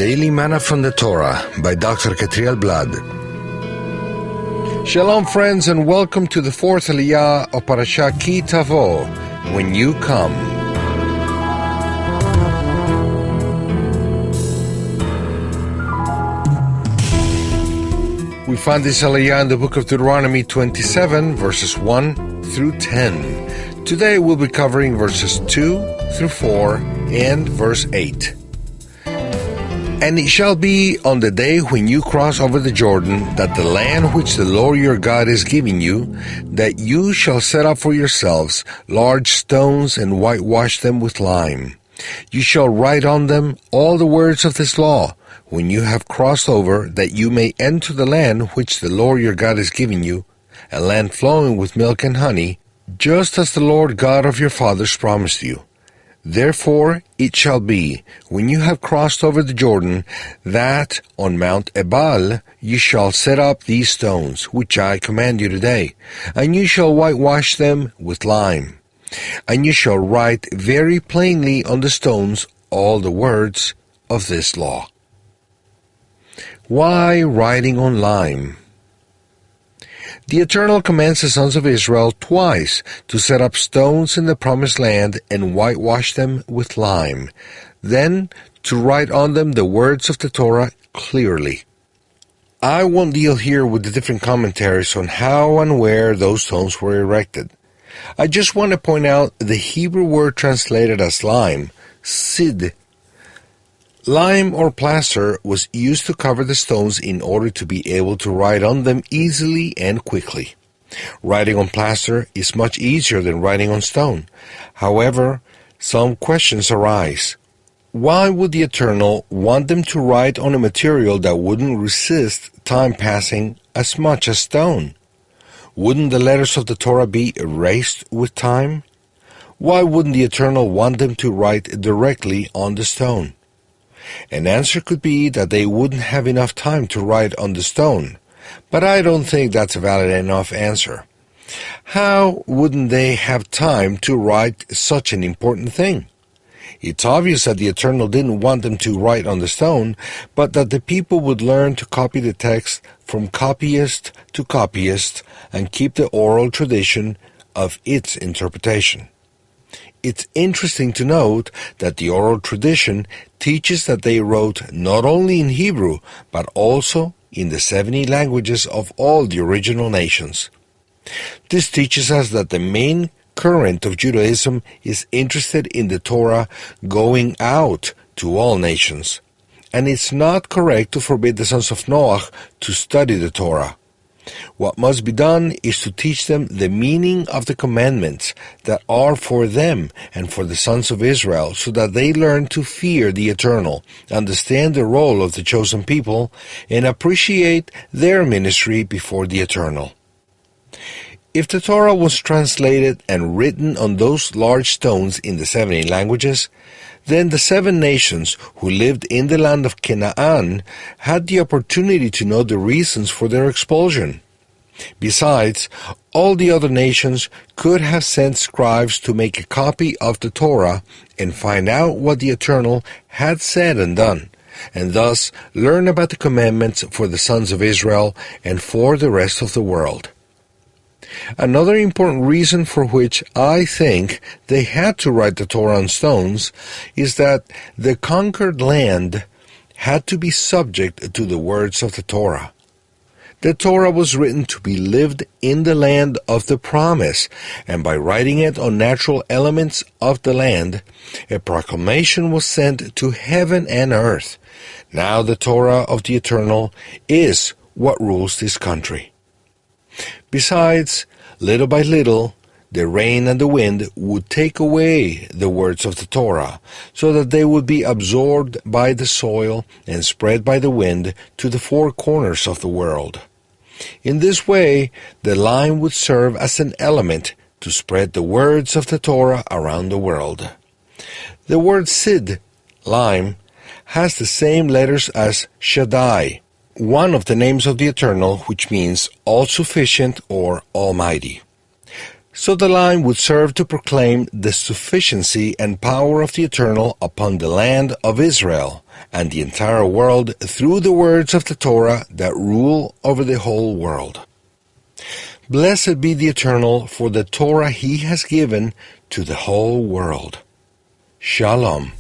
Daily Manna from the Torah by Dr. Ketriel Blad. Shalom friends, and welcome to the fourth Aliyah of Parashat Tavoh, When You Come. We find this Aliyah in the book of Deuteronomy 27, verses 1 through 10. Today we'll be covering verses 2 through 4 and verse 8. And it shall be on the day when you cross over the Jordan, that the land which the Lord your God is giving you, that you shall set up for yourselves large stones and whitewash them with lime. You shall write on them all the words of this law, when you have crossed over, that you may enter the land which the Lord your God is giving you, a land flowing with milk and honey, just as the Lord God of your fathers promised you. Therefore it shall be, when you have crossed over the Jordan, that on Mount Ebal you shall set up these stones, which I command you today, and you shall whitewash them with lime. And you shall write very plainly on the stones all the words of this law. Why writing on lime? The Eternal commands the sons of Israel twice to set up stones in the promised land and whitewash them with lime, then to write on them the words of the Torah clearly. I won't deal here with the different commentaries on how and where those stones were erected. I just want to point out the Hebrew word translated as lime, sid. Lime or plaster was used to cover the stones in order to be able to write on them easily and quickly. Writing on plaster is much easier than writing on stone. However, some questions arise. Why would the Eternal want them to write on a material that wouldn't resist time passing as much as stone? Wouldn't the letters of the Torah be erased with time? Why wouldn't the Eternal want them to write directly on the stone? An answer could be that they wouldn't have enough time to write on the stone, but I don't think that's a valid enough answer. How wouldn't they have time to write such an important thing? It's obvious that the Eternal didn't want them to write on the stone, but that the people would learn to copy the text from copyist to copyist and keep the oral tradition of its interpretation. It's interesting to note that the oral tradition teaches that they wrote not only in Hebrew, but also in the 70 languages of all the original nations. This teaches us that the main current of Judaism is interested in the Torah going out to all nations, and it's not correct to forbid the sons of Noah to study the Torah. What must be done is to teach them the meaning of the commandments that are for them and for the sons of Israel, so that they learn to fear the Eternal, understand the role of the chosen people, and appreciate their ministry before the Eternal. If the Torah was translated and written on those large stones in the 70 languages, then the 7 nations who lived in the land of Canaan had the opportunity to know the reasons for their expulsion. Besides, all the other nations could have sent scribes to make a copy of the Torah and find out what the Eternal had said and done, and thus learn about the commandments for the sons of Israel and for the rest of the world. Another important reason for which I think they had to write the Torah on stones is that the conquered land had to be subject to the words of the Torah. The Torah was written to be lived in the land of the promise, and by writing it on natural elements of the land, a proclamation was sent to heaven and earth. Now the Torah of the Eternal is what rules this country. Besides, little by little, the rain and the wind would take away the words of the Torah, so that they would be absorbed by the soil and spread by the wind to the 4 corners of the world. In this way, the lime would serve as an element to spread the words of the Torah around the world. The word sid, lime, has the same letters as Shaddai, one of the names of the Eternal, which means all-sufficient or almighty. So the line would serve to proclaim the sufficiency and power of the Eternal upon the land of Israel, and the entire world through the words of the Torah that rule over the whole world. Blessed be the Eternal for the Torah he has given to the whole world. Shalom.